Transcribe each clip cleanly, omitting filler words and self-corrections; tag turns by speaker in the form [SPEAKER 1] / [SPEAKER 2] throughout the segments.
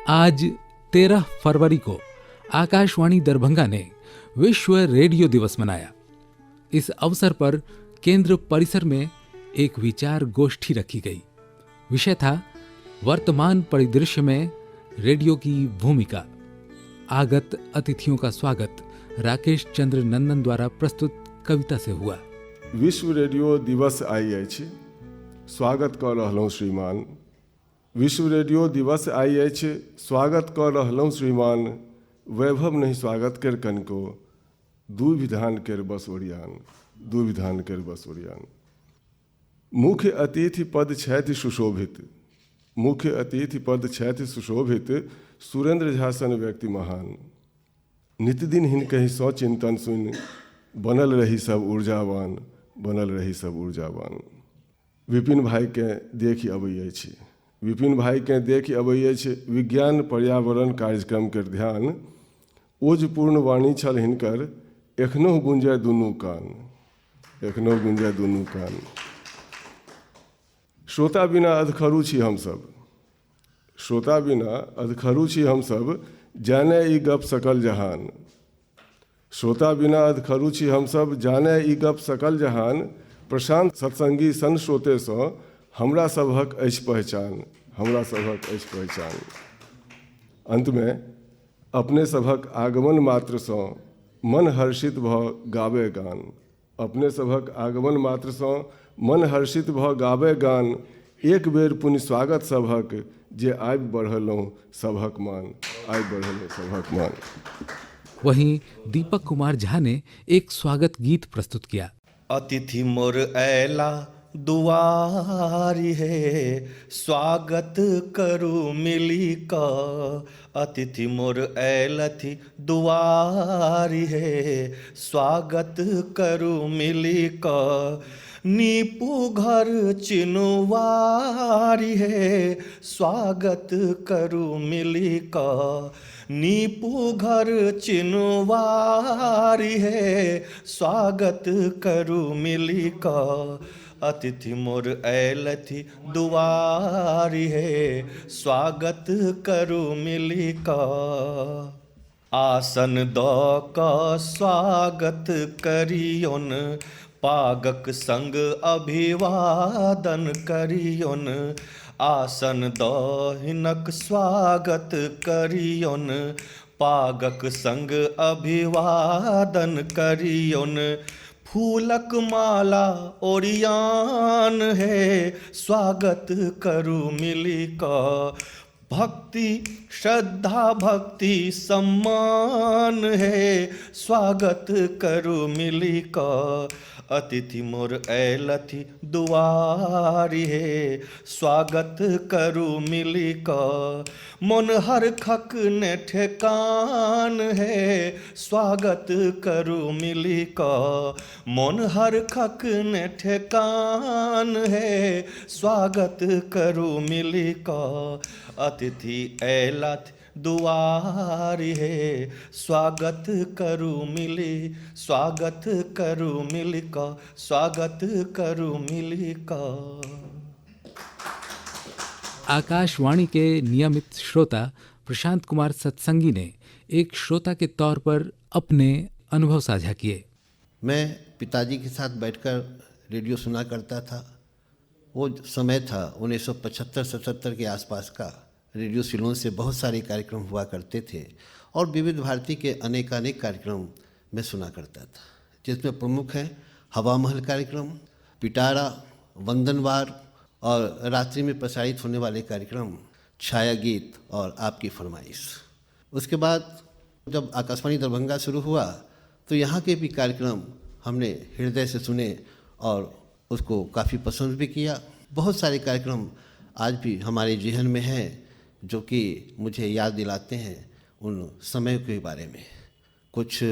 [SPEAKER 1] आज 13 फरवरी को आकाशवाणी दरभंगा ने विश्व रेडियो दिवस मनाया। इस अवसर पर केंद्र परिसर में एक विचार गोष्ठी रखी गई। विषय था वर्तमान परिदृश्य में रेडियो की भूमिका। आगत अतिथियों का स्वागत राकेश चंद्र नंदन द्वारा प्रस्तुत कविता से हुआ।
[SPEAKER 2] विश्व रेडियो दिवस आई अछि, स्वागत कऽ रहलहुँ श्रीमान। विश्व रेडियो दिवस आई अछि, स्वागत कऽ रहलहुँ श्रीमान। वैभव नहीं स्वागत कर कनको, दू विधान केर बस ओरियान, दू विधान केर बस ओरियान। मुख्य अतिथि पद छथि सुशोभित, मुख्य अतिथि पद छथि सुशोभित, सुरेंद्र झा सन व्यक्ति महान। नित्यदिन हिनकहि सौ चिंतन सुनि, बनल रही सब ऊर्जावान, बनल रही सब ऊर्जावान। विपिन भाई के देखि अबै अछि, विपिन भाई के देखि अबै अछि, विज्ञान पर्यावरण कार्यक्रम के ध्यान। ओजपूर्ण वाणी छल हिनकर, एखनो गुंजय दुनू कान, एखनो गुंजय दुनू कान। श्रोता बिना अधखरू छी हमसब, श्रोता बिना अधखरू छी हमसब, जाने ई गप सकल जहान। श्रोता बिना अधखरू छी हमसब, जाने ई गप सकल जहान। प्रशांत सत्संगी सन श्रोते सँ हमरा सभक अछि पहचान, हमरा सभक अछि पहचान। अंत में अपने सभक आगमन मात्र सँ मन हर्षित भऽ गावे गान, अपने सभक आगमन मात्र सँ मन हर्षित भऽ गावे गान। एक बेर पुनि स्वागत सभक, जे आबि बढ़लहुँ सभक मान, आबि बढ़लहुँ सभक मान।
[SPEAKER 1] वहीं दीपक कुमार झा ने एक स्वागत गीत प्रस्तुत किया।
[SPEAKER 3] अतिथि मोर ऐला दुआरी है, स्वागत करू मिली का। अतिथि मोर ऐलथि दुआरी है, स्वागत करू मिली का। नीपू घर चिनुवारी है, स्वागत करू मिली का। नीपू घर चिनुवारी है, स्वागत करू मिली का। अतिथि मोर ऐलथि दुआरी है, स्वागत करू मिली का। आसन दऽ कऽ स्वागत करियौन, पागक संग अभिवादन करियौन। आसन दऽ हिनक स्वागत करियौन, पागक संग अभिवादन करियौन। फूलक माला ओरियान है, स्वागत करू मिली का। भक्ति श्रद्धा भक्ति सम्मान है, स्वागत करू मिली का। अतिथि मोर ऐलथि दुआरी है, स्वागत करू मिली का। मन हरखक ने ठेकान है, स्वागत करू मिली का। मन हरखक ने ठेकान है, स्वागत करू मिली का। अतिथि ऐलथि दुआरी है, स्वागत करू मिली, स्वागत करू मिली का, स्वागत करू मिली का।
[SPEAKER 1] आकाशवाणी के नियमित श्रोता प्रशांत कुमार सत्संगी ने एक श्रोता के तौर पर अपने अनुभव साझा किए।
[SPEAKER 4] मैं पिताजी के साथ बैठकर रेडियो सुना करता था। वो समय था 1975-77 के आसपास का। रेडियो सिलोन से बहुत सारे कार्यक्रम हुआ करते थे और विविध भारती के अनेकानेक कार्यक्रम मैं सुना करता था, जिसमें प्रमुख हैं हवा महल कार्यक्रम, पिटारा, वंदनवार और रात्रि में प्रसारित होने वाले कार्यक्रम छाया गीत और आपकी फरमाइश। उसके बाद जब आकाशवाणी दरभंगा शुरू हुआ तो यहाँ के भी कार्यक्रम हमने हृदय से सुने और उसको काफ़ी पसंद भी किया। बहुत सारे कार्यक्रम आज भी हमारे जेहन में हैं, जो कि मुझे याद दिलाते हैं उन समय के बारे में। कुछ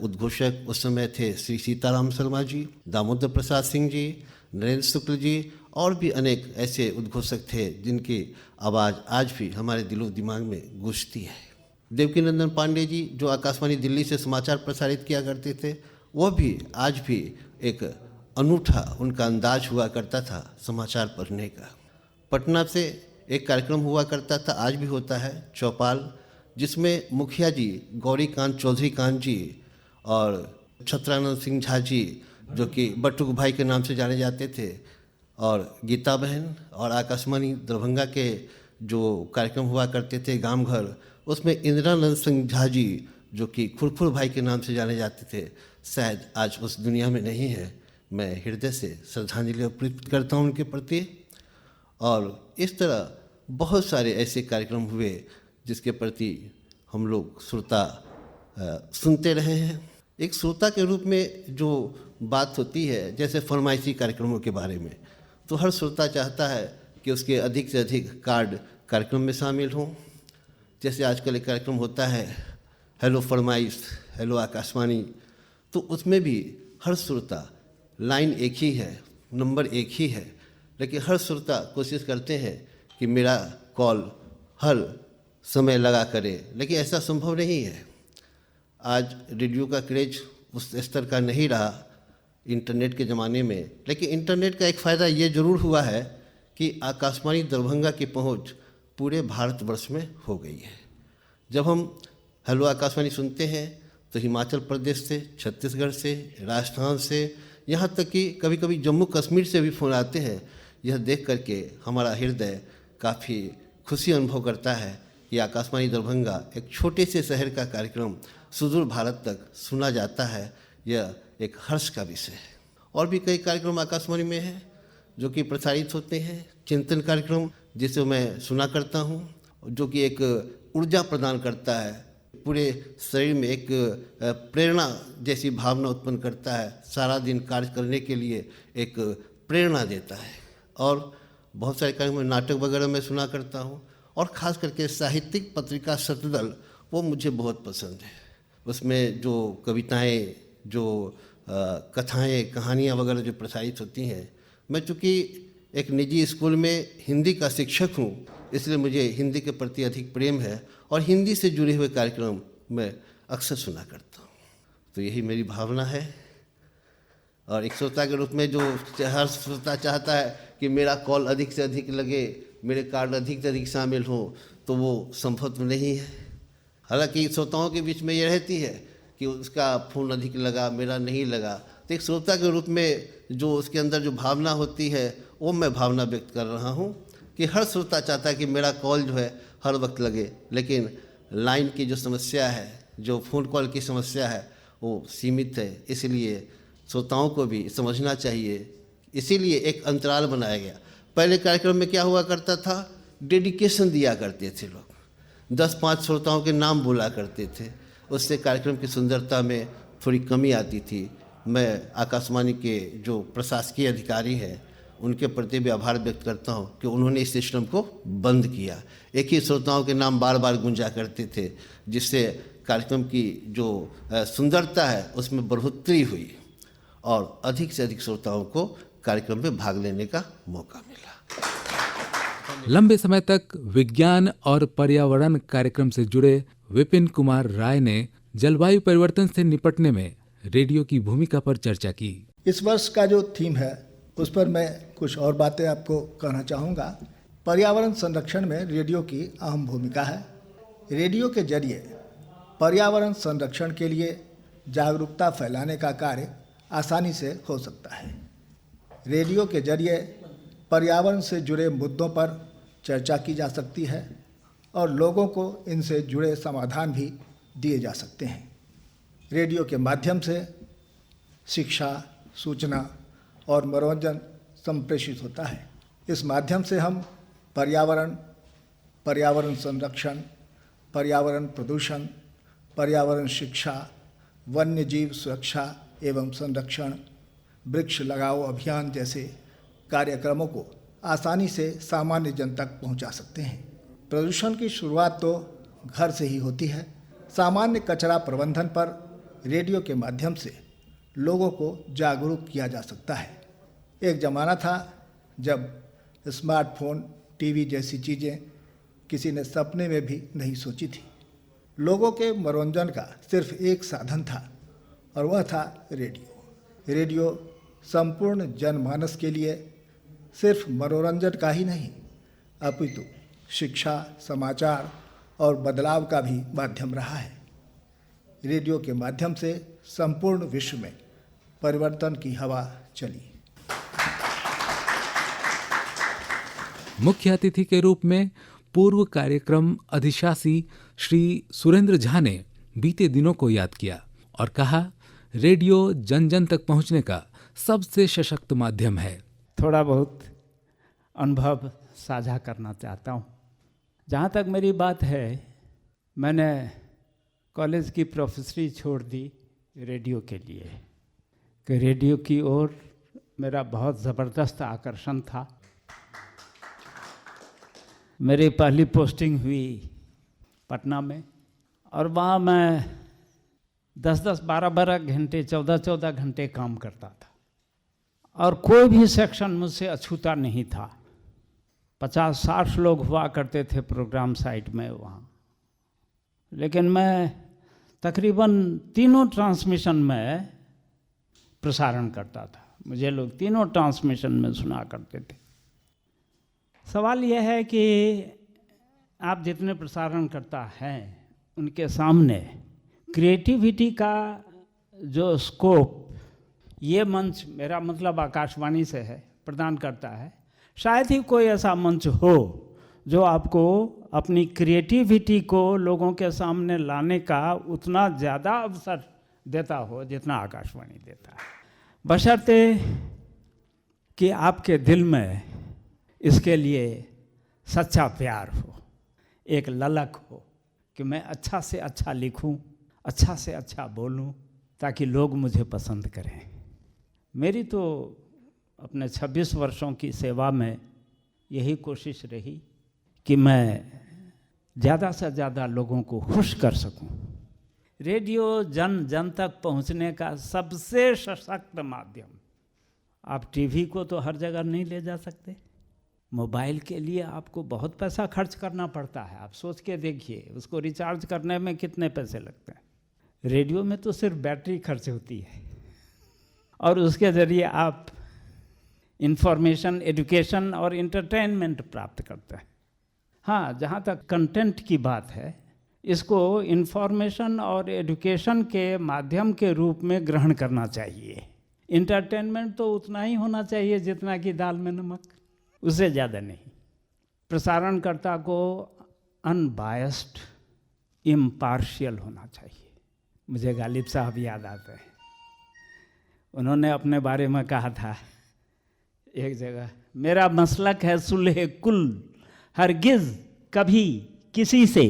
[SPEAKER 4] उद्घोषक उस समय थे श्री सीताराम शर्मा जी, दामोदर प्रसाद सिंह जी, नरेंद्र शुक्ल जी और भी अनेक ऐसे उद्घोषक थे जिनकी आवाज़ आज भी हमारे दिलो दिमाग में गूंजती है। देवकीनंदन पांडे जी जो आकाशवाणी दिल्ली से समाचार प्रसारित किया करते थे, वह भी आज भी एक अनूठा उनका अंदाज हुआ करता था समाचार पढ़ने का। पटना से एक कार्यक्रम हुआ करता था, आज भी होता है, चौपाल, जिसमें मुखिया जी गौरीकांत चौधरी कांत जी और छत्रानंद सिंह झा जी, जो कि बटुक भाई के नाम से जाने जाते थे, और गीता बहन, और आकाशवाणी दरभंगा के जो कार्यक्रम हुआ करते थे गांव घर, उसमें इंदिरानंद सिंह झा जी, जो कि खुरखुर भाई के नाम से जाने जाते थे, शायद आज उस दुनिया में नहीं है। मैं हृदय से श्रद्धांजलि अर्पित करता हूँ उनके प्रति। और इस तरह बहुत सारे ऐसे कार्यक्रम हुए जिसके प्रति हम लोग श्रोता सुनते रहे हैं। एक श्रोता के रूप में जो बात होती है, जैसे फरमाइशी कार्यक्रमों के बारे में, तो हर श्रोता चाहता है कि उसके अधिक से अधिक कार्ड कार्यक्रम में शामिल हों। जैसे आजकल एक कार्यक्रम होता है हेलो फरमाइश, हेलो आकाशवाणी, तो उसमें भी हर श्रोता, लाइन एक ही है, नंबर एक ही है, लेकिन हर श्रोता कोशिश करते हैं कि मेरा कॉल हर समय लगा करे, लेकिन ऐसा संभव नहीं है। आज रेडियो का क्रेज उस स्तर का नहीं रहा इंटरनेट के ज़माने में, लेकिन इंटरनेट का एक फ़ायदा ये ज़रूर हुआ है कि आकाशवाणी दरभंगा की पहुंच पूरे भारतवर्ष में हो गई है। जब हम हेलो आकाशवाणी सुनते हैं तो हिमाचल प्रदेश से, छत्तीसगढ़ से, राजस्थान से, यहाँ तक कि कभी कभी जम्मू कश्मीर से भी फ़ोन आते हैं। यह देख करके हमारा हृदय काफ़ी खुशी अनुभव करता है कि आकाशवाणी दरभंगा एक छोटे से शहर का कार्यक्रम सुदूर भारत तक सुना जाता है। यह एक हर्ष का विषय है। और भी कई कार्यक्रम आकाशवाणी में हैं जो कि प्रसारित होते हैं। चिंतन कार्यक्रम, जिसे मैं सुना करता हूँ, जो कि एक ऊर्जा प्रदान करता है, पूरे शरीर में एक प्रेरणा जैसी भावना उत्पन्न करता है, सारा दिन कार्य करने के लिए एक प्रेरणा देता है। और बहुत सारे कार्यक्रम, नाटक वगैरह मैं सुना करता हूँ, और ख़ास करके साहित्यिक पत्रिका शतदल, वो मुझे बहुत पसंद है। उसमें जो कविताएं, जो कथाएं, कहानियाँ वगैरह जो प्रसारित होती हैं, मैं चूँकि एक निजी स्कूल में हिंदी का शिक्षक हूँ, इसलिए मुझे हिंदी के प्रति अधिक प्रेम है और हिंदी से जुड़े हुए कार्यक्रम मैं अक्सर सुना करता हूँ। तो यही मेरी भावना है। और एक श्रोता के रूप में जो हर श्रोता चाहता है कि मेरा कॉल अधिक से अधिक लगे, मेरे कार्ड अधिक से अधिक शामिल हों, तो वो संभव तो नहीं है। हालांकि श्रोताओं के बीच में ये रहती है कि उसका फ़ोन अधिक लगा, मेरा नहीं लगा। तो एक श्रोता के रूप में जो उसके अंदर जो भावना होती है, वो मैं भावना व्यक्त कर रहा हूँ कि हर श्रोता चाहता है कि मेरा कॉल जो है हर वक्त लगे, लेकिन लाइन की जो समस्या है, जो फ़ोन कॉल की समस्या है, वो सीमित है। इसलिए श्रोताओं को भी समझना चाहिए, इसीलिए एक अंतराल बनाया गया। पहले कार्यक्रम में क्या हुआ करता था, डेडिकेशन दिया करते थे लोग, 10-5 श्रोताओं के नाम बोला करते थे, उससे कार्यक्रम की सुंदरता में थोड़ी कमी आती थी। मैं आकाशवाणी के जो प्रशासकीय अधिकारी हैं उनके प्रति भी आभार व्यक्त करता हूं कि उन्होंने इस सिस्टम को बंद किया। एक ही श्रोताओं के नाम बार बार गूंजा करते थे, जिससे कार्यक्रम की जो सुंदरता है उसमें बढ़ोतरी हुई और अधिक से अधिक श्रोताओं को कार्यक्रम में भाग लेने का मौका मिला।
[SPEAKER 1] लंबे समय तक विज्ञान और पर्यावरण कार्यक्रम से जुड़े विपिन कुमार राय ने जलवायु परिवर्तन से निपटने में रेडियो की भूमिका पर चर्चा की।
[SPEAKER 5] इस वर्ष का जो थीम है उस पर मैं कुछ और बातें आपको कहना चाहूँगा। पर्यावरण संरक्षण में रेडियो की अहम भूमिका है। रेडियो के जरिए पर्यावरण संरक्षण के लिए जागरूकता फैलाने का कार्य आसानी से हो सकता है। रेडियो के जरिए पर्यावरण से जुड़े मुद्दों पर चर्चा की जा सकती है और लोगों को इनसे जुड़े समाधान भी दिए जा सकते हैं। रेडियो के माध्यम से शिक्षा, सूचना और मनोरंजन संप्रेषित होता है। इस माध्यम से हम पर्यावरण, पर्यावरण संरक्षण, पर्यावरण प्रदूषण, पर्यावरण शिक्षा, वन्य जीव सुरक्षा एवं संरक्षण, वृक्ष लगाओ अभियान जैसे कार्यक्रमों को आसानी से सामान्य जन तक पहुंचा सकते हैं। प्रदूषण की शुरुआत तो घर से ही होती है। सामान्य कचरा प्रबंधन पर रेडियो के माध्यम से लोगों को जागरूक किया जा सकता है। एक ज़माना था जब स्मार्टफोन, टीवी जैसी चीज़ें किसी ने सपने में भी नहीं सोची थी। लोगों के मनोरंजन का सिर्फ एक साधन था और वह था रेडियो। रेडियो संपूर्ण जनमानस के लिए सिर्फ मनोरंजन का ही नहीं, अपितु शिक्षा, समाचार और बदलाव का भी माध्यम रहा है। रेडियो के माध्यम से संपूर्ण विश्व में परिवर्तन की हवा चली।
[SPEAKER 1] मुख्य अतिथि के रूप में पूर्व कार्यक्रम अधिशासी श्री सुरेंद्र झा ने बीते दिनों को याद किया और कहा, रेडियो जन जन तक पहुंचने का सबसे सशक्त माध्यम है।
[SPEAKER 6] थोड़ा बहुत अनुभव साझा करना चाहता हूँ। जहाँ तक मेरी बात है, मैंने कॉलेज की प्रोफेसरी छोड़ दी रेडियो के लिए, कि रेडियो की ओर मेरा बहुत ज़बरदस्त आकर्षण था। मेरी पहली पोस्टिंग हुई पटना में और वहाँ मैं 10-10, 12-12 घंटे, 14-14 घंटे काम करता था और कोई भी सेक्शन मुझसे अछूता नहीं था। 50-60 लोग हुआ करते थे प्रोग्राम साइट में वहाँ, लेकिन मैं तकरीबन तीनों ट्रांसमिशन में प्रसारण करता था। मुझे लोग तीनों ट्रांसमिशन में सुना करते थे। सवाल यह है कि आप जितने प्रसारण करता हैं उनके सामने क्रिएटिविटी का जो स्कोप ये मंच, मेरा मतलब आकाशवाणी से है, प्रदान करता है। शायद ही कोई ऐसा मंच हो जो आपको अपनी क्रिएटिविटी को लोगों के सामने लाने का उतना ज़्यादा अवसर देता हो जितना आकाशवाणी देता है, बशर्ते कि आपके दिल में इसके लिए सच्चा प्यार हो, एक ललक हो कि मैं अच्छा से अच्छा लिखूं, अच्छा से अच्छा बोलूं, ताकि लोग मुझे पसंद करें। मेरी तो अपने 26 वर्षों की सेवा में यही कोशिश रही कि मैं ज़्यादा से ज़्यादा लोगों को खुश कर सकूं। रेडियो जन जन तक पहुंचने का सबसे सशक्त माध्यम। आप टीवी को तो हर जगह नहीं ले जा सकते। मोबाइल के लिए आपको बहुत पैसा खर्च करना पड़ता है। आप सोच के देखिए, उसको रिचार्ज करने में कितने पैसे लगते हैं। रेडियो में तो सिर्फ बैटरी खर्च होती है और उसके ज़रिए आप इंफॉर्मेशन, एजुकेशन और इंटरटेनमेंट प्राप्त करते हैं। हाँ, जहाँ तक कंटेंट की बात है, इसको इंफॉर्मेशन और एजुकेशन के माध्यम के रूप में ग्रहण करना चाहिए। इंटरटेनमेंट तो उतना ही होना चाहिए जितना कि दाल में नमक, उससे ज़्यादा नहीं। प्रसारणकर्ता को अनबायस्ड, इम्पार्शियल होना चाहिए। मुझे गालिब साहब याद आते हैं। उन्होंने अपने बारे में कहा था एक जगह, मेरा मसलक है सुलह कुल, हरगिज़ कभी किसी से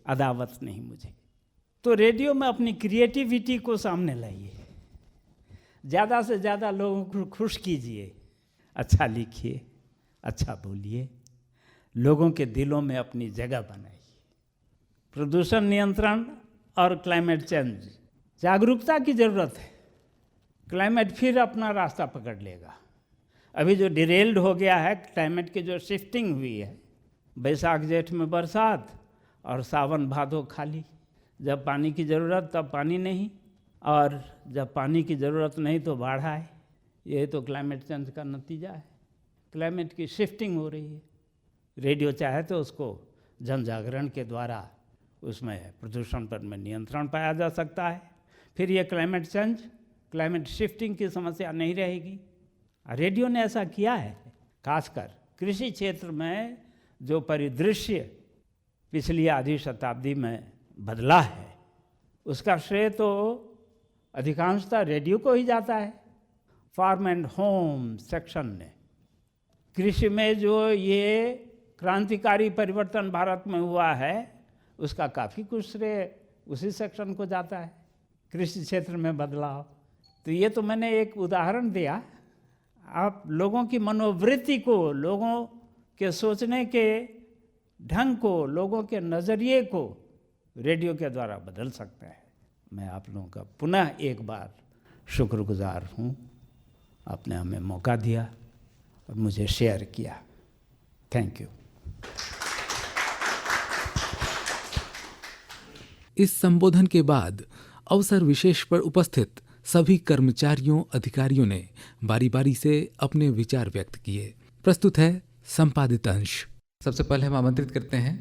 [SPEAKER 6] अदावत नहीं मुझे। तो रेडियो में अपनी क्रिएटिविटी को सामने लाइए, ज़्यादा से ज़्यादा लोगों को खुश कीजिए, अच्छा लिखिए, अच्छा बोलिए, लोगों के दिलों में अपनी जगह बनाइए। प्रदूषण नियंत्रण और क्लाइमेट चेंज, जागरूकता की ज़रूरत है। क्लाइमेट फिर अपना रास्ता पकड़ लेगा। अभी जो डिरेल्ड हो गया है, क्लाइमेट की जो शिफ्टिंग हुई है, बैसाख जेठ में बरसात और सावन भादो खाली। जब पानी की ज़रूरत तब पानी नहीं, और जब पानी की ज़रूरत नहीं तो बाढ़ आए। ये तो क्लाइमेट चेंज का नतीजा है। क्लाइमेट की शिफ्टिंग हो रही है। रेडियो चाहे तो उसको जन जागरण के द्वारा उसमें प्रदूषण पर में नियंत्रण पाया जा सकता है। फिर ये क्लाइमेट चेंज, क्लाइमेट शिफ्टिंग की समस्या नहीं रहेगी। रेडियो ने ऐसा किया है। खासकर कृषि क्षेत्र में जो परिदृश्य पिछली आधी शताब्दी में बदला है, उसका श्रेय तो अधिकांशतः रेडियो को ही जाता है। फार्म एंड होम सेक्शन ने, कृषि में जो ये क्रांतिकारी परिवर्तन भारत में हुआ है, उसका काफ़ी कुछ श्रेय उसी सेक्शन को जाता है। कृषि क्षेत्र में बदलाव, तो ये तो मैंने एक उदाहरण दिया। आप लोगों की मनोवृत्ति को, लोगों के सोचने के ढंग को, लोगों के नज़रिए को रेडियो के द्वारा बदल सकते हैं। मैं आप लोगों का पुनः एक बार शुक्रगुजार हूँ। आपने हमें मौका दिया और मुझे शेयर किया। Thank you.
[SPEAKER 1] इस संबोधन के बाद अवसर विशेष पर उपस्थित सभी कर्मचारियों, अधिकारियों ने बारी बारी से अपने विचार व्यक्त किए। प्रस्तुत है संपादित अंश। सबसे पहले हम आमंत्रित करते हैं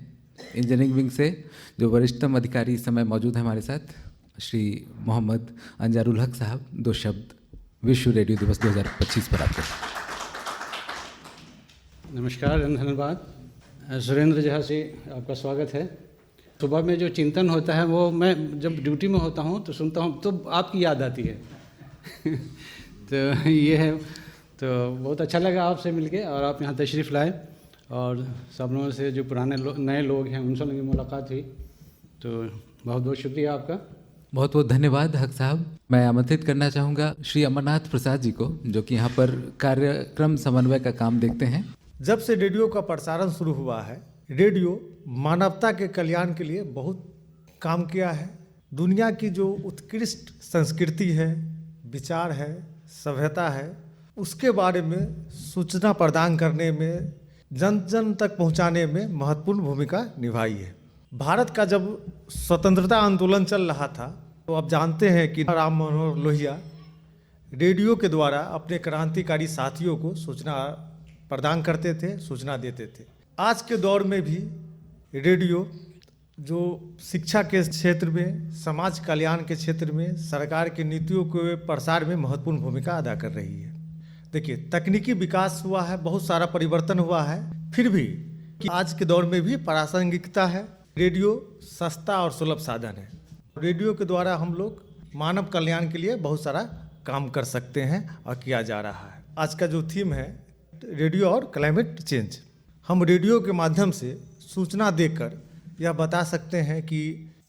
[SPEAKER 1] इंजीनियरिंग विंग से जो वरिष्ठतम अधिकारी इस समय मौजूद हैं हमारे साथ, श्री मोहम्मद अंजारुल हक साहब, 2 शब्द विश्व रेडियो दिवस 2025 पर आपके।
[SPEAKER 7] नमस्कार, धन्यवाद। सुरेंद्र झा से आपका स्वागत है। सुबह में जो चिंतन होता है वो मैं जब ड्यूटी में होता हूँ तो सुनता हूँ तो आपकी याद आती है तो ये है, तो बहुत अच्छा लगा आपसे मिलके और आप यहाँ तशरीफ़ लाए और सब लोगों से जो पुराने नए लोग हैं उनसे मेरी मुलाकात हुई, तो बहुत बहुत शुक्रिया आपका।
[SPEAKER 1] बहुत बहुत धन्यवाद हक साहब। मैं आमंत्रित करना चाहूँगा श्री अमरनाथ प्रसाद जी को, जो कि यहाँ पर कार्यक्रम समन्वय का काम देखते हैं।
[SPEAKER 8] जब से रेडियो का प्रसारण शुरू हुआ है, रेडियो मानवता के कल्याण के लिए बहुत काम किया है। दुनिया की जो उत्कृष्ट संस्कृति है, विचार है, सभ्यता है, उसके बारे में सूचना प्रदान करने में, जन जन तक पहुंचाने में महत्वपूर्ण भूमिका निभाई है। भारत का जब स्वतंत्रता आंदोलन चल रहा था तो आप जानते हैं कि राम मनोहर लोहिया रेडियो के द्वारा अपने क्रांतिकारी साथियों को सूचना प्रदान करते थे, सूचना देते थे। आज के दौर में भी रेडियो जो शिक्षा के क्षेत्र में, समाज कल्याण के क्षेत्र में, सरकार की नीतियों के प्रसार में महत्वपूर्ण भूमिका अदा कर रही है। देखिए, तकनीकी विकास हुआ है, बहुत सारा परिवर्तन हुआ है, फिर भी कि आज के दौर में भी प्रासंगिकता है। रेडियो सस्ता और सुलभ साधन है। रेडियो के द्वारा हम लोग मानव कल्याण के लिए बहुत सारा काम कर सकते हैं और किया जा रहा है। आज का जो थीम है रेडियो और क्लाइमेट चेंज, हम रेडियो के माध्यम से सूचना देकर यह बता सकते हैं कि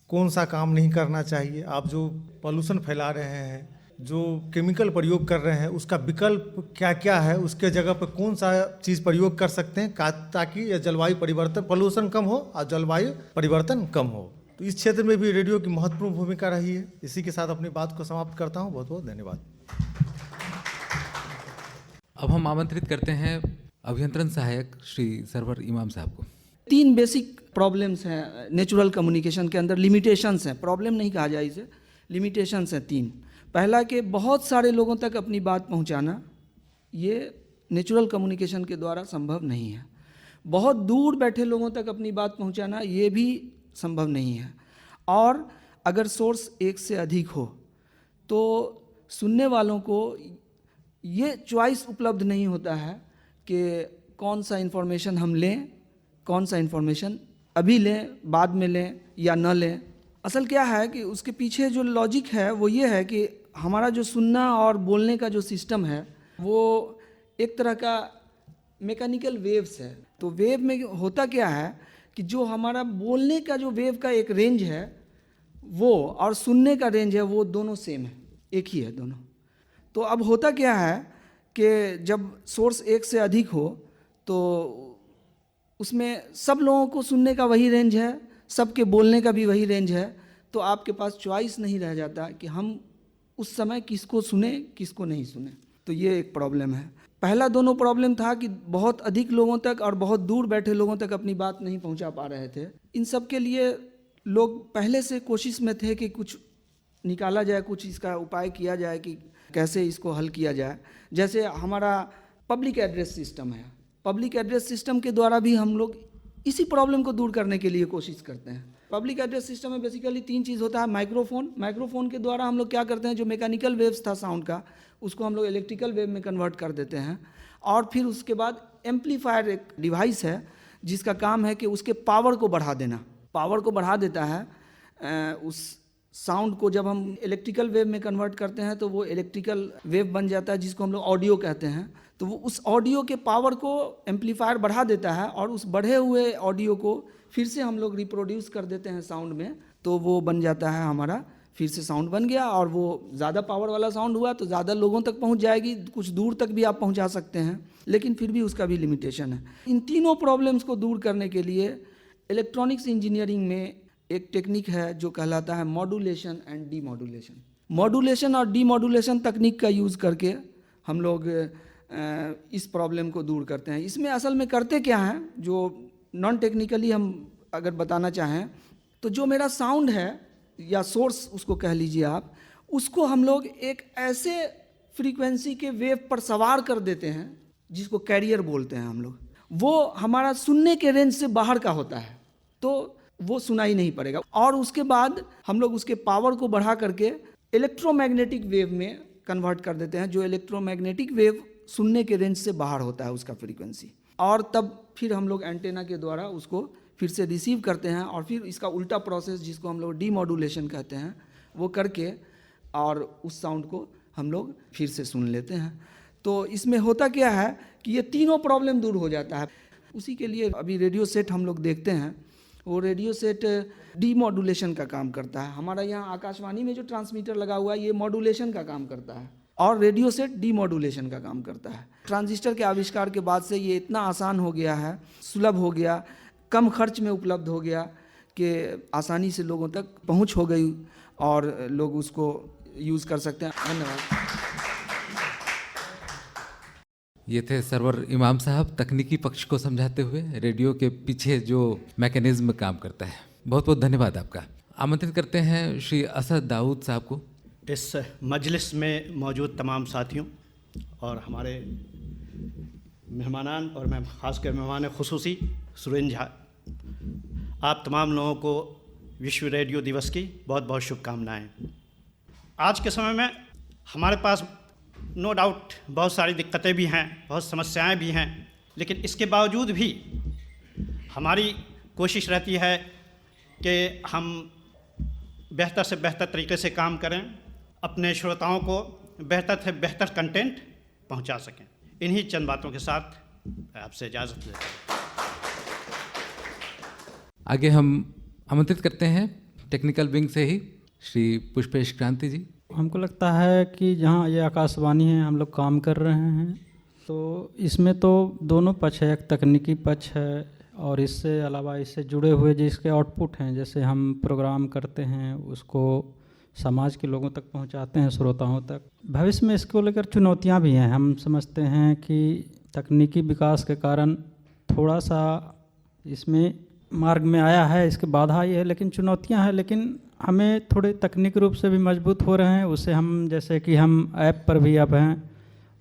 [SPEAKER 8] कौन सा काम नहीं करना चाहिए। आप जो पॉल्यूशन फैला रहे हैं, जो केमिकल प्रयोग कर रहे हैं, उसका विकल्प क्या क्या है, उसके जगह पर कौन सा चीज़ प्रयोग कर सकते हैं ताकि यह जलवायु परिवर्तन, पॉल्यूशन कम हो और जलवायु परिवर्तन कम हो। तो इस क्षेत्र में भी रेडियो की महत्वपूर्ण भूमिका रही है। इसी के साथ अपनी बात को समाप्त करता हूँ। बहुत बहुत धन्यवाद।
[SPEAKER 1] अब हम आमंत्रित करते हैं अभियंत्रण सहायक श्री सरवर इमाम साहब को।
[SPEAKER 9] 3 बेसिक प्रॉब्लम्स हैं नेचुरल कम्युनिकेशन के अंदर, लिमिटेशंस हैं, प्रॉब्लम नहीं कहा जाए इसे, लिमिटेशंस हैं 3। पहला कि बहुत सारे लोगों तक अपनी बात पहुंचाना, ये नेचुरल कम्युनिकेशन के द्वारा संभव नहीं है। बहुत दूर बैठे लोगों तक अपनी बात पहुंचाना, ये भी संभव नहीं है। और अगर सोर्स एक से अधिक हो तो सुनने वालों को ये चॉइस उपलब्ध नहीं होता है कि कौन सा इन्फॉर्मेशन हम लें, कौन सा इन्फॉर्मेशन अभी लें, बाद में लें या न लें। असल क्या है कि उसके पीछे जो लॉजिक है वो ये है कि हमारा जो सुनना और बोलने का जो सिस्टम है वो एक तरह का मैकेनिकल वेव्स है। तो वेव में होता क्या है कि जो हमारा बोलने का जो वेव का एक रेंज है वो और सुनने का रेंज है वो दोनों सेम है, एक ही है दोनों। तो अब होता क्या है कि जब सोर्स एक से अधिक हो तो उसमें सब लोगों को सुनने का वही रेंज है, सबके बोलने का भी वही रेंज है, तो आपके पास चॉइस नहीं रह जाता कि हम उस समय किसको सुने किसको नहीं सुने। तो ये एक प्रॉब्लम है। पहला दोनों प्रॉब्लम था कि बहुत अधिक लोगों तक और बहुत दूर बैठे लोगों तक अपनी बात नहीं पहुंचा पा रहे थे। इन सब के लिए लोग पहले से कोशिश में थे कि कुछ निकाला जाए, कुछ इसका उपाय किया जाए कि कैसे इसको हल किया जाए। जैसे हमारा पब्लिक एड्रेस सिस्टम है, पब्लिक एड्रेस सिस्टम के द्वारा भी हम लोग इसी प्रॉब्लम को दूर करने के लिए कोशिश करते हैं। पब्लिक एड्रेस सिस्टम में बेसिकली 3 चीज़ होता है। माइक्रोफोन के द्वारा हम लोग क्या करते हैं, जो मैकेनिकल वेव्स था साउंड का उसको हम लोग इलेक्ट्रिकल वेव में कन्वर्ट कर देते हैं। और फिर उसके बाद एम्पलीफायर एक डिवाइस है जिसका काम है कि उसके पावर को बढ़ा देना, पावर को बढ़ा देता है। उस साउंड को जब हम इलेक्ट्रिकल वेव में कन्वर्ट करते हैं तो वो इलेक्ट्रिकल वेव बन जाता है जिसको हम लोग ऑडियो कहते हैं। तो वो उस ऑडियो के पावर को एम्पलीफायर बढ़ा देता है और उस बढ़े हुए ऑडियो को फिर से हम लोग रिप्रोड्यूस कर देते हैं साउंड में, तो वो बन जाता है हमारा, फिर से साउंड बन गया। और वो ज़्यादा पावर वाला साउंड हुआ तो ज़्यादा लोगों तक पहुंच जाएगी, कुछ दूर तक भी आप पहुंचा सकते हैं, लेकिन फिर भी उसका भी लिमिटेशन है। इन तीनों प्रॉब्लम्स को दूर करने के लिए इलेक्ट्रॉनिक्स इंजीनियरिंग में एक टेक्निक है जो कहलाता है मॉड्यूलेशन एंड डीमॉड्यूलेशन। मॉड्यूलेशन और डीमॉड्यूलेशन तकनीक का यूज़ करके हम लोग इस प्रॉब्लम को दूर करते हैं। इसमें असल में करते क्या हैं, जो नॉन टेक्निकली हम अगर बताना चाहें तो जो मेरा साउंड है या सोर्स उसको कह लीजिए आप, उसको हम लोग एक ऐसे फ्रीक्वेंसी के वेव पर सवार कर देते हैं जिसको कैरियर बोलते हैं हम लोग। वो हमारा सुनने के रेंज से बाहर का होता है, तो वो सुनाई नहीं पड़ेगा। और उसके बाद हम लोग उसके पावर को बढ़ा करके इलेक्ट्रोमैग्नेटिक वेव में कन्वर्ट कर देते हैं, जो इलेक्ट्रोमैग्नेटिक वेव सुनने के रेंज से बाहर होता है उसका फ्रीक्वेंसी, और तब फिर हम लोग एंटेना के द्वारा उसको फिर से रिसीव करते हैं, और फिर इसका उल्टा प्रोसेस जिसको हम लोग डीमॉड्यूलेशन कहते हैं वो करके और उस साउंड को हम लोग फिर से सुन लेते हैं। तो इसमें होता क्या है कि ये तीनों प्रॉब्लम दूर हो जाता है। उसी के लिए अभी रेडियो सेट हम लोग देखते हैं, वो रेडियो सेट डीमॉड्यूलेशन का काम करता है। हमारा यहाँ आकाशवाणी में जो ट्रांसमीटर लगा हुआ है ये मॉड्यूलेशन का काम करता है, और रेडियो सेट डीमॉड्यूलेशन का काम करता है। ट्रांजिस्टर के आविष्कार के बाद से ये इतना आसान हो गया है, सुलभ हो गया, कम खर्च में उपलब्ध हो गया कि आसानी से लोगों तक पहुंच हो गई और लोग उसको यूज़ कर सकते हैं। धन्यवाद।
[SPEAKER 1] ये थे सरवर इमाम साहब तकनीकी पक्ष को समझाते हुए, रेडियो के पीछे जो मैकेनिज्म काम करता है। बहुत बहुत धन्यवाद आपका। आमंत्रित करते हैं श्री असद दाऊद साहब को।
[SPEAKER 10] इस मजलिस में मौजूद तमाम साथियों और हमारे मेहमानान, और मैं ख़ासकर मेहमान खुसूसी सुरेंद्र झा, आप तमाम लोगों को विश्व रेडियो दिवस की बहुत बहुत शुभकामनाएँ। आज के समय में हमारे पास नो डाउट बहुत सारी दिक्कतें भी हैं, बहुत समस्याएं भी हैं, लेकिन इसके बावजूद भी हमारी कोशिश रहती है कि हम बेहतर से बेहतर तरीके से काम करें, अपने श्रोताओं को बेहतर से बेहतर कंटेंट पहुंचा सकें। इन्हीं चंद बातों के साथ आपसे इजाज़त लेता हूं।
[SPEAKER 1] आगे हम आमंत्रित करते हैं टेक्निकल विंग से ही श्री पुष्पेश क्रांति जी।
[SPEAKER 11] हमको लगता है कि जहाँ ये आकाशवाणी है हम लोग काम कर रहे हैं, तो इसमें तो दोनों पक्ष है, एक तकनीकी पक्ष है और इससे अलावा इससे जुड़े हुए जिसके आउटपुट हैं, जैसे हम प्रोग्राम करते हैं उसको समाज के लोगों तक पहुंचाते हैं, श्रोताओं तक। भविष्य में इसको लेकर चुनौतियां भी हैं। हम समझते हैं कि तकनीकी विकास के कारण थोड़ा सा इसमें मार्ग में आया है, इसके बाधा ये है, लेकिन चुनौतियां हैं। लेकिन हमें थोड़े तकनीकी रूप से भी मजबूत हो रहे हैं उससे। हम जैसे कि हम ऐप पर भी अब हैं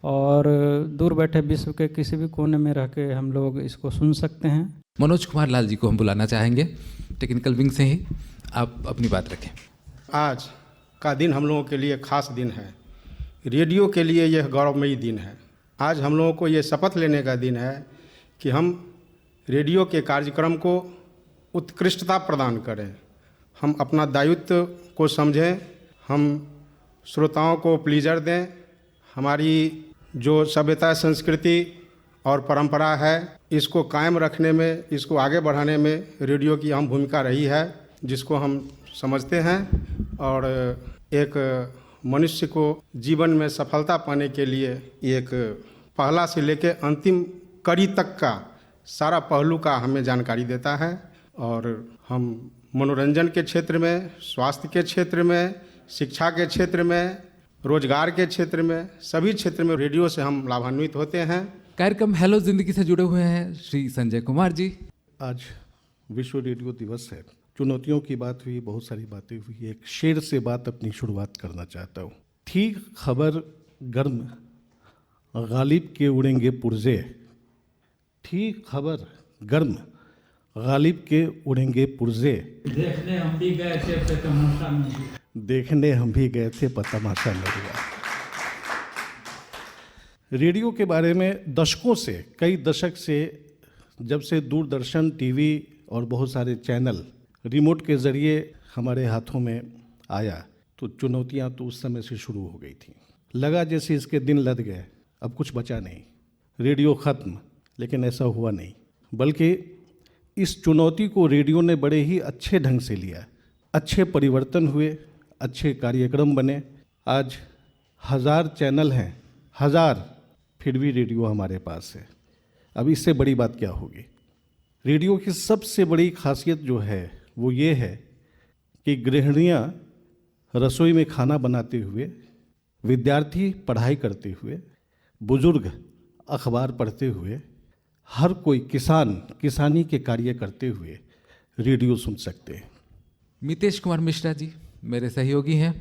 [SPEAKER 11] और दूर बैठे विश्व के किसी भी कोने में रह के हम लोग इसको सुन सकते हैं।
[SPEAKER 1] मनोज कुमार लाल जी को हम बुलाना चाहेंगे टेक्निकल विंग से ही, आप अपनी बात रखें।
[SPEAKER 12] आज का दिन हम लोगों के लिए खास दिन है, रेडियो के लिए यह गौरवमयी दिन है। आज हम लोगों को ये शपथ लेने का दिन है कि हम रेडियो के कार्यक्रम को उत्कृष्टता प्रदान करें, हम अपना दायित्व को समझें, हम श्रोताओं को प्लीजर दें। हमारी जो सभ्यता, संस्कृति और परंपरा है इसको कायम रखने में, इसको आगे बढ़ाने में रेडियो की अहम भूमिका रही है, जिसको हम समझते हैं। और एक मनुष्य को जीवन में सफलता पाने के लिए एक पहला से लेकर अंतिम कड़ी तक का सारा पहलू का हमें जानकारी देता है। और हम मनोरंजन के क्षेत्र में, स्वास्थ्य के क्षेत्र में, शिक्षा के क्षेत्र में, रोजगार के क्षेत्र में, सभी क्षेत्र में रेडियो से हम लाभान्वित होते हैं।
[SPEAKER 1] कार्यक्रम हेलो जिंदगी से जुड़े हुए हैं श्री संजय कुमार जी।
[SPEAKER 13] आज विश्व रेडियो दिवस है। चुनौतियों की बात हुई, बहुत सारी बातें हुई। एक शेर से बात अपनी शुरुआत करना चाहता हूँ। थी खबर गर्म, गालिब के उड़ेंगे पुर्जे। थी खबर गर्म, गालिब के उड़ेंगे पुर्जे।
[SPEAKER 6] देखने हम भी गए थे पे तमाशा मिल गया।
[SPEAKER 13] देखने हम भी गए थे पर तमाशा मिल गया। रेडियो के बारे में दशकों से, कई दशक से, जब से दूरदर्शन, टीवी और बहुत सारे चैनल रिमोट के ज़रिए हमारे हाथों में आया, तो चुनौतियां तो उस समय से शुरू हो गई थी। लगा जैसे इसके दिन लद गए, अब कुछ बचा नहीं, रेडियो ख़त्म। लेकिन ऐसा हुआ नहीं, बल्कि इस चुनौती को रेडियो ने बड़े ही अच्छे ढंग से लिया। अच्छे परिवर्तन हुए, अच्छे कार्यक्रम बने। आज 1000 चैनल हैं, 1000, फिर भी रेडियो हमारे पास है। अब इससे बड़ी बात क्या होगी? रेडियो की सबसे बड़ी खासियत जो है वो ये है कि गृहिणियाँ रसोई में खाना बनाते हुए, विद्यार्थी पढ़ाई करते हुए, बुजुर्ग अखबार पढ़ते हुए, हर कोई किसान किसानी के कार्य करते हुए रेडियो सुन सकते हैं।
[SPEAKER 1] मितेश कुमार मिश्रा जी मेरे सहयोगी हैं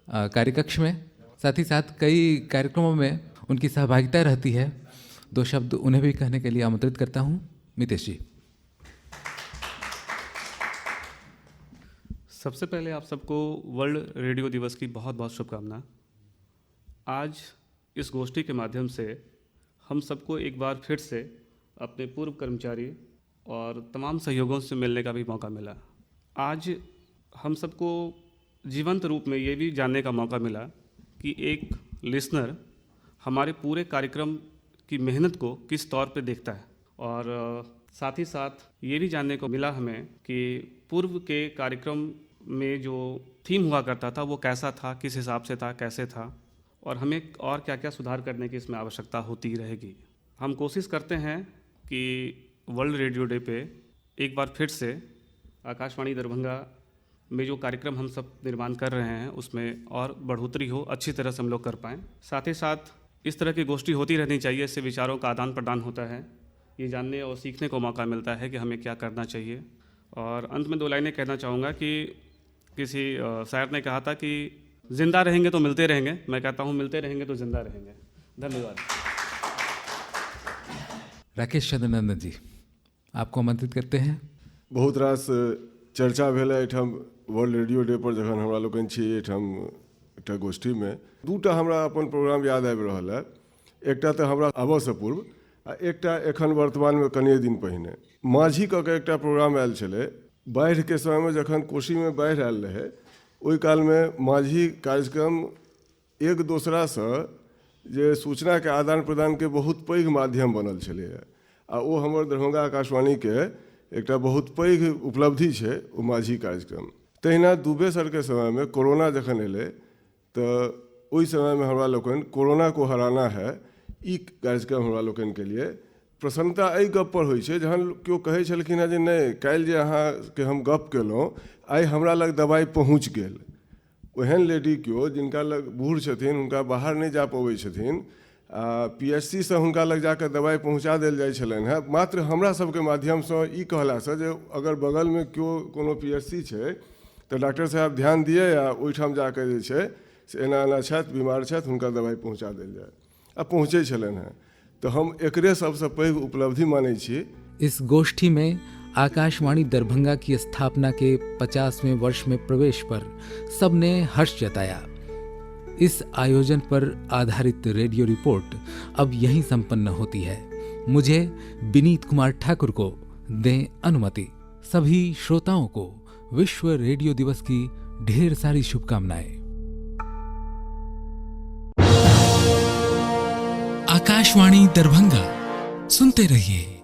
[SPEAKER 1] कार्यकक्ष में, साथ ही साथ कई कार्यक्रमों में उनकी सहभागिता रहती है। दो शब्द उन्हें भी कहने के लिए आमंत्रित करता हूं। मितेश जी।
[SPEAKER 14] सबसे पहले आप सबको वर्ल्ड रेडियो दिवस की बहुत बहुत शुभकामना। आज इस गोष्ठी के माध्यम से हम सबको एक बार फिर से अपने पूर्व कर्मचारी और तमाम सहयोगों से मिलने का भी मौका मिला। आज हम सबको जीवंत रूप में ये भी जानने का मौका मिला कि एक लिसनर हमारे पूरे कार्यक्रम की मेहनत को किस तौर पे देखता है, और साथ ही साथ ये भी जानने को मिला हमें कि पूर्व के कार्यक्रम में जो थीम हुआ करता था वो कैसा था, किस हिसाब से था, कैसे था, और हमें और क्या क्या सुधार करने की इसमें आवश्यकता होती रहेगी। हम कोशिश करते हैं कि वर्ल्ड रेडियो डे पे एक बार फिर से आकाशवाणी दरभंगा में जो कार्यक्रम हम सब निर्माण कर रहे हैं उसमें और बढ़ोतरी हो, अच्छी तरह से हम लोग कर पाएँ। साथ ही साथ इस तरह की गोष्ठी होती रहनी चाहिए, इससे विचारों का आदान प्रदान होता है, ये जानने और सीखने को मौका मिलता है कि हमें क्या करना चाहिए। और अंत में 2 लाइनें कहना चाहूँगा कि किसी शायर ने कहा था कि जिंदा रहेंगे तो मिलते रहेंगे, मैं कहता हूँ मिलते रहेंगे तो जिंदा रहेंगे। धन्यवाद।
[SPEAKER 1] राकेश चंद्रनंदन जी, आपको आमंत्रित करते हैं।
[SPEAKER 2] बहुत रास चर्चा भेल एहिठाम वर्ल्ड रेडियो डे पर जखन हमरा लोकनि छी एहिठाम एकटा गोष्ठी में, 2टा हमरा अपन प्रोग्राम याद आबि रहल है। एकटा तऽ हमरा आबऽसँ पूर्व आ एकटा एखन वर्तमानमे कनिए दिन पहिने माझी कऽ के एकटा प्रोग्राम आयल छलै। बाढ़िके समयमे जखन कोशीमे बाढ़ि आयल रहै ओहि कालमे माझी कार्यक्रम एक दोसरासँ जे सूचनाके आदान प्रदानके बहुत पैघ माध्यम बनल छलैए, आ ओ हमर दरभंगा आकाशवाणीके एकटा बहुत पैघ उपलब्धि छै ओ माझी कार्यक्रम। तहिना दुबे-सरके समयमे कोरोना जखन एलै तऽ ओहि समयमे हमरा लोकनि कोरोना को हराना है ई कार्यक्रम हमरा लोकनिके लिए प्रसन्नता एहि गप पर होइ छै जहन केओ कहै छलखिन हेँ जे नहि काल्हि जे अहाँके हम गप केलहुँ आइ हमरा लग दवाइ पहुँच गेल। ओहन लेडी केओ जिनका लग बूढ़ छथिन, हुनका बाहर नहीं जा पबै छथिन, PHC से हुनका लग जाकर दवाइ पहुँचा देल जाइ छलनि हेँ मात्र हमरा सबके माध्यमसँ ई कहलासँ जे अगर बगलमे केओ कोनो PHC छै तऽ डॉक्टर साहब ध्यान दिए या ओहिठाम जाकर जे छै से एना एना छथि, बीमार छथि, हुनका दवाइ पहुँचा देल जाए, आ पहुँचै छलनि हेँ। तो हम एकरे सबसँ पैघ उपलब्धि मानै छी।
[SPEAKER 1] इस गोष्ठी में आकाशवाणी दरभंगा की स्थापना के 50वें वर्ष में प्रवेश पर सबने हर्ष जताया। इस आयोजन पर आधारित रेडियो रिपोर्ट अब यहीं संपन्न होती है। मुझे विनीत कुमार ठाकुर को दें अनुमति। सभी श्रोताओं को विश्व रेडियो दिवस की ढेर सारी शुभकामनाएं। आकाशवाणी दरभंगा, सुनते रहिए।